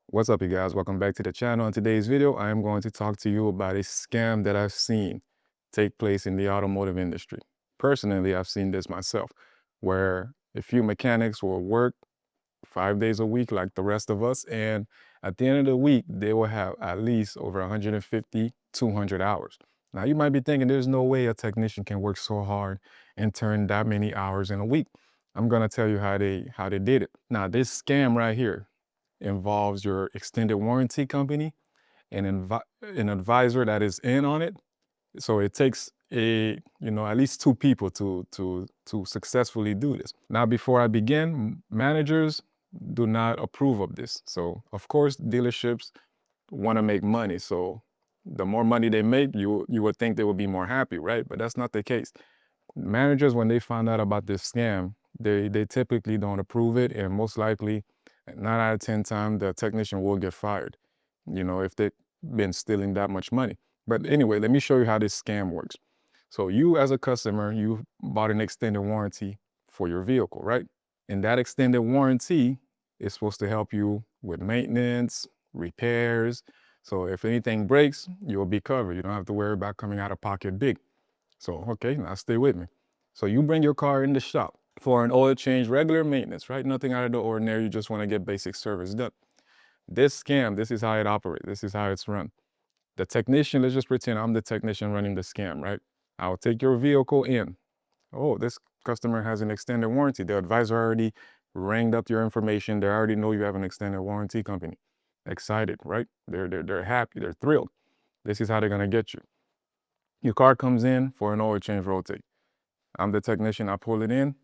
What's up, you guys? Welcome back to the channel. In today's video, I am going to talk to you about a scam that I've seen take place in the automotive industry. Personally, I've seen this myself, where a few mechanics will work 5 days a week like the rest of us, and at the end of the week, they will have at least over 150, 200 hours. Now, you might be thinking there's no way a technician can work so hard and turn that many hours in a week. I'm going to tell you how they did it. Now, this scam right here involves your extended warranty company and an advisor that is in on it. So it takes at least two people to successfully do this. Now, before I begin, managers do not approve of this. So of course, dealerships want to make money. So the more money they make, you would think they would be more happy, right? But that's not the case. Managers, when they find out about this scam, they typically don't approve it, and most likely 9 out of 10 times the technician will get fired, if they've been stealing that much money. But anyway, let me show you how this scam works. So you as a customer, you bought an extended warranty for your vehicle, right? And that extended warranty is supposed to help you with maintenance, repairs. So if anything breaks, you'll be covered. You don't have to worry about coming out of pocket big. So, okay, now stay with me. So you bring your car in the shop for an oil change, regular maintenance, right? Nothing out of the ordinary. You just want to get basic service done. This scam, this is how it operates. This is how it's run. The technician, let's just pretend I'm the technician running the scam, right? I'll take your vehicle in. Oh, this customer has an extended warranty. The advisor already rang up your information. They already know you have an extended warranty company. Excited, right? They're happy. They're thrilled. This is how they're gonna get you. Your car comes in for an oil change rotate. I'm the technician. I pull it in.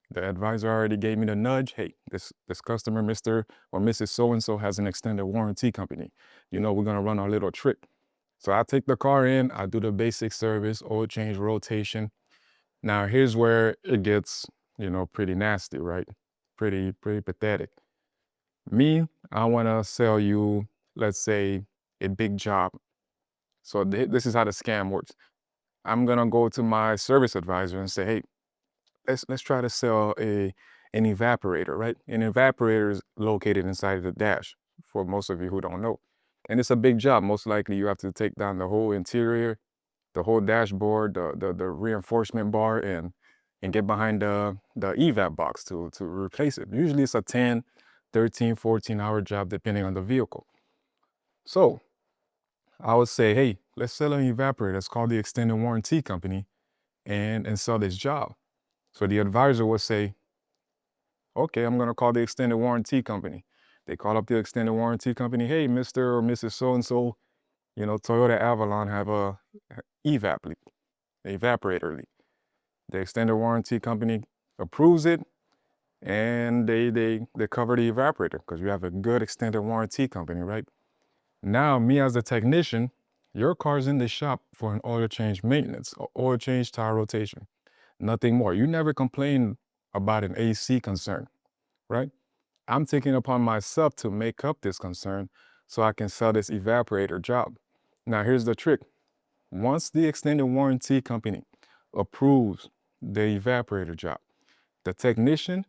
The advisor already gave me the nudge. Hey, this customer, Mr. or Mrs. So-and-so, has an extended warranty company. We're gonna run our little trick. So I take the car in, I do the basic service, oil change, rotation. Now here's where it gets, pretty nasty, right? Pretty pathetic. Me, I wanna sell you, let's say, a big job. So this is how the scam works. I'm gonna go to my service advisor and say, hey, let's try to sell an evaporator, right? An evaporator is located inside of the dash, for most of you who don't know. And it's a big job. Most likely you have to take down the whole interior, the whole dashboard, the reinforcement bar, and get behind the evap box to replace it. Usually it's a 10, 13, 14-hour job depending on the vehicle. So I would say, hey, let's sell an evaporator. It's called the extended warranty company and sell this job. So the advisor will say, okay, I'm going to call the extended warranty company. They call up the extended warranty company. Hey, Mr. or Mrs. So-and-so, Toyota Avalon have a evap leak, evaporator leak. The extended warranty company approves it, and they cover the evaporator because you have a good extended warranty company, right? Now, me as a technician, your car's in the shop for an oil change maintenance, oil change, tire rotation, nothing more. You never complain about an AC concern, right? I'm taking upon myself to make up this concern so I can sell this evaporator job. Now, here's the trick. Once the extended warranty company approves the evaporator job, the technician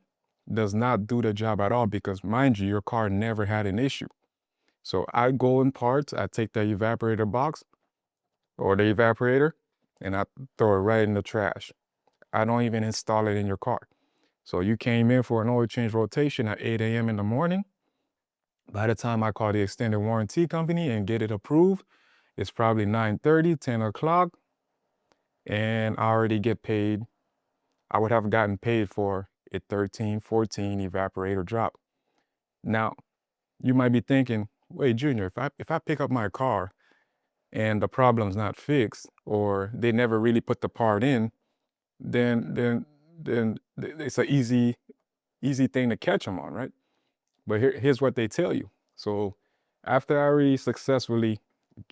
does not do the job at all because, mind you, your car never had an issue. So I go in parts, I take the evaporator box or the evaporator, and I throw it right in the trash. I don't even install it in your car. So you came in for an oil change rotation at 8 a.m. in the morning. By the time I call the extended warranty company and get it approved, it's probably 9:30, 10 o'clock, and I already get paid. I would have gotten paid for a 13, 14 evaporator drop. Now, you might be thinking, wait, Junior, if I pick up my car and the problem's not fixed, or they never really put the part in, then it's an easy thing to catch them on, right? But here's what they tell you. So after I already successfully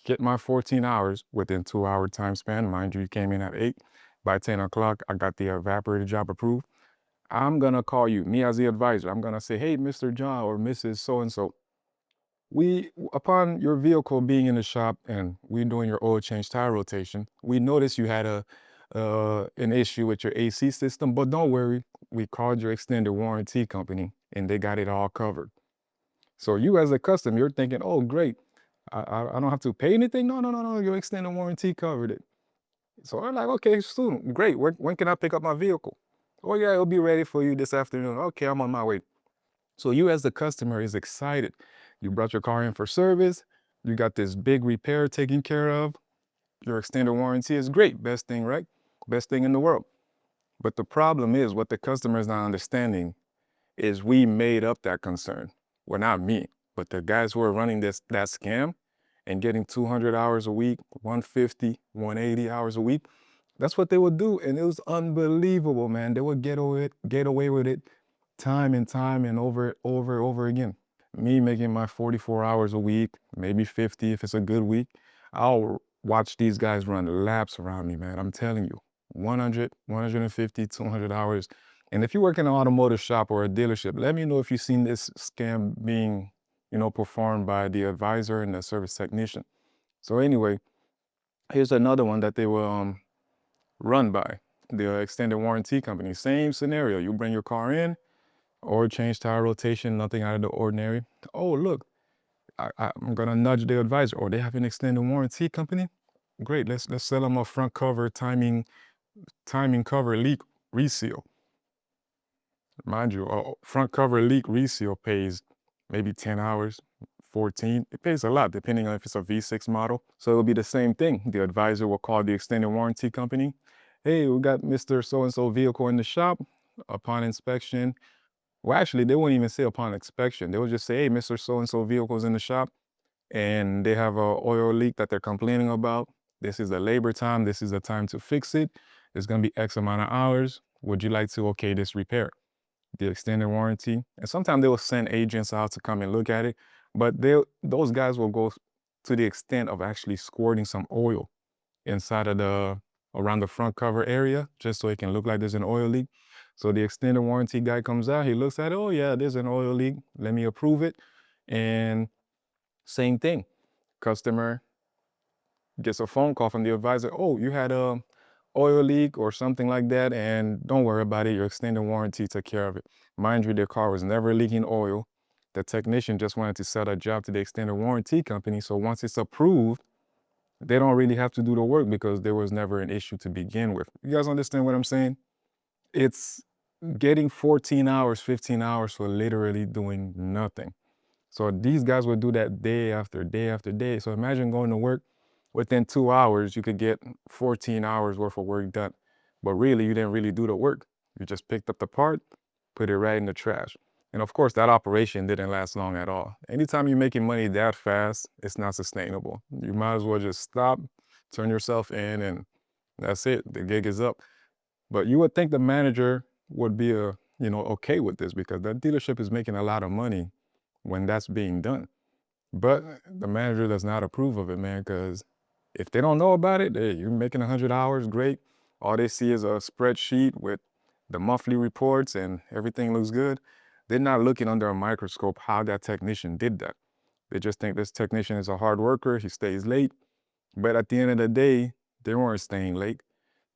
get my 14 hours within 2-hour time span, mind you, you came in at 8, by 10 o'clock, I got the evaporator job approved. I'm gonna call you, me as the advisor. I'm gonna say, hey, Mr. John or Mrs. So-and-so, upon your vehicle being in the shop and we doing your oil change, tire rotation, we noticed you had an issue with your AC system, but don't worry, we called your extended warranty company and they got it all covered. So you as a customer, you're thinking, oh, great. I don't have to pay anything. No, no, no, no. Your extended warranty covered it. So I'm like, okay, soon. Great. When can I pick up my vehicle? Oh, yeah, it'll be ready for you this afternoon. Okay, I'm on my way. So you as the customer is excited. You brought your car in for service. You got this big repair taken care of. Your extended warranty is great. Best thing, right? Best thing in the world. But the problem is what the customer is not understanding is we made up that concern. Well, not me, but the guys who are running that scam and getting 200 hours a week, 150, 180 hours a week. That's what they would do. And it was unbelievable, man. They would get away with it time and time and over again. Me making my 44 hours a week, maybe 50 if it's a good week. I'll watch these guys run laps around me, man. I'm telling you, 100, 150, 200 hours. And if you work in an automotive shop or a dealership, let me know if you've seen this scam being, performed by the advisor and the service technician. So anyway, here's another one that they will run by the extended warranty company. Same scenario. You bring your car in or change tire rotation, nothing out of the ordinary. Oh, look, I'm gonna nudge the advisor. Oh, they have an extended warranty company. Great. Let's sell them a front cover timing cover leak reseal. Mind you, a front cover leak reseal pays maybe 10 hours, 14. It pays a lot depending on if it's a V6 model. So it'll be the same thing. The advisor will call the extended warranty company. Hey, we got Mr. So-and-so vehicle in the shop. Upon inspection, well, actually, they wouldn't even say upon inspection. They would just say, hey, Mr. So-and-so vehicle's in the shop and they have a oil leak that they're complaining about. This is the labor time. This is the time to fix it. It's gonna be X amount of hours. Would you like to okay this repair? The extended warranty. And sometimes they will send agents out to come and look at it, but those guys will go to the extent of actually squirting some oil inside of around the front cover area, just so it can look like there's an oil leak. So the extended warranty guy comes out, he looks at it, oh yeah, there's an oil leak, let me approve it. And same thing, customer gets a phone call from the advisor, oh, you had a oil leak or something like that, and don't worry about it, your extended warranty took care of it. Mind you, their car was never leaking oil. The technician just wanted to sell that job to the extended warranty company, so once it's approved, they don't really have to do the work because there was never an issue to begin with. You guys understand what I'm saying? It's getting 14 hours, 15 hours for literally doing nothing. So these guys would do that day after day after day. So imagine going to work, within 2 hours, you could get 14 hours worth of work done. But really, you didn't really do the work. You just picked up the part, put it right in the trash. And of course, that operation didn't last long at all. Anytime you're making money that fast, it's not sustainable. You might as well just stop, turn yourself in, and that's it. The gig is up. But you would think the manager would be okay with this because that dealership is making a lot of money when that's being done. But the manager does not approve of it, man, because if they don't know about it, hey, you're making 100 hours, great. All they see is a spreadsheet with the monthly reports and everything looks good. They're not looking under a microscope how that technician did that. They just think this technician is a hard worker, he stays late. But at the end of the day, they weren't staying late.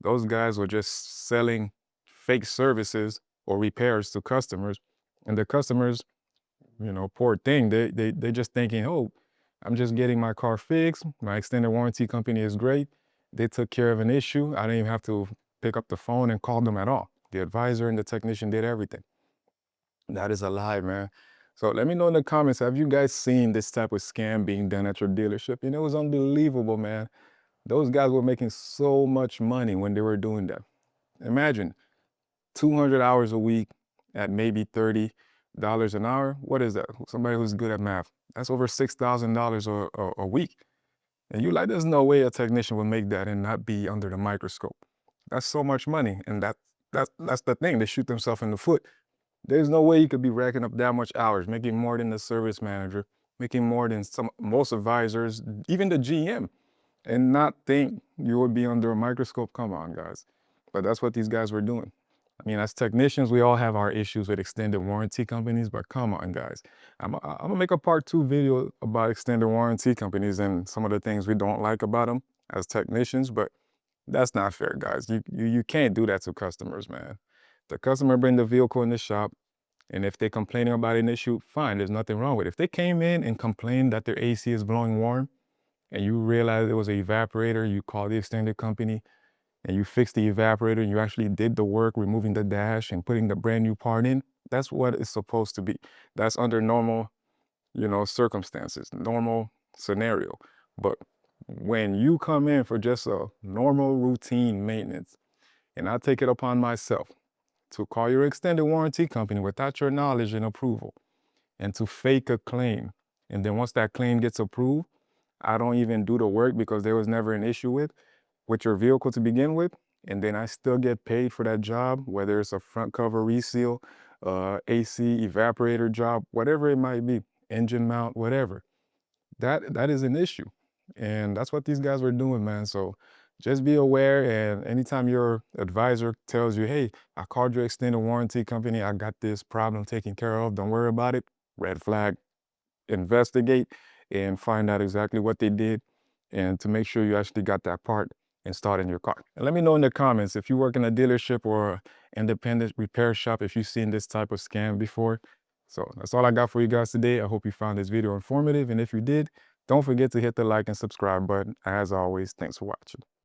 Those guys were just selling fake services or repairs to customers. And the customers, poor thing, they just thinking, oh, I'm just getting my car fixed. My extended warranty company is great. They took care of an issue. I didn't even have to pick up the phone and call them at all. The advisor and the technician did everything. That is a lie, man. So let me know in the comments, have you guys seen this type of scam being done at your dealership? It was unbelievable, man. Those guys were making so much money when they were doing that. Imagine 200 hours a week at maybe $30 an hour. What is that? Somebody who's good at math. That's over $6,000 a week. And you like, there's no way a technician would make that and not be under the microscope. That's so much money. And that's the thing. They shoot themselves in the foot. There's no way you could be racking up that much hours, making more than the service manager, making more than most advisors, even the GM, and not think you would be under a microscope. Come on, guys. But that's what these guys were doing. I mean, as technicians, we all have our issues with extended warranty companies, but come on, guys. I'm gonna make a part 2 video about extended warranty companies and some of the things we don't like about them as technicians, but that's not fair, guys. You can't do that to customers, man. The customer bring the vehicle in the shop, And if they're complaining about an issue, fine, there's nothing wrong with it. If they came in and complained that their AC is blowing warm and you realize it was an evaporator, you call the extended company and you fix the evaporator and you actually did the work removing the dash and putting the brand new part in, that's what it's supposed to be. That's under normal, circumstances, normal scenario. But when you come in for just a normal routine maintenance, and I take it upon myself to call your extended warranty company without your knowledge and approval and to fake a claim, and then once that claim gets approved, I don't even do the work because there was never an issue with your vehicle to begin with, and then I still get paid for that job, whether it's a front cover reseal, AC evaporator job, whatever it might be, engine mount, whatever. That is an issue, and that's what these guys were doing, man. So just be aware, and anytime your advisor tells you, hey, I called your extended warranty company, I got this problem taken care of, don't worry about it, red flag. Investigate and find out exactly what they did and to make sure you actually got that part installed in your car. And let me know in the comments if you work in a dealership or independent repair shop, if you've seen this type of scam before. So that's all I got for you guys today. I hope you found this video informative. And if you did, don't forget to hit the like and subscribe button. As always, thanks for watching.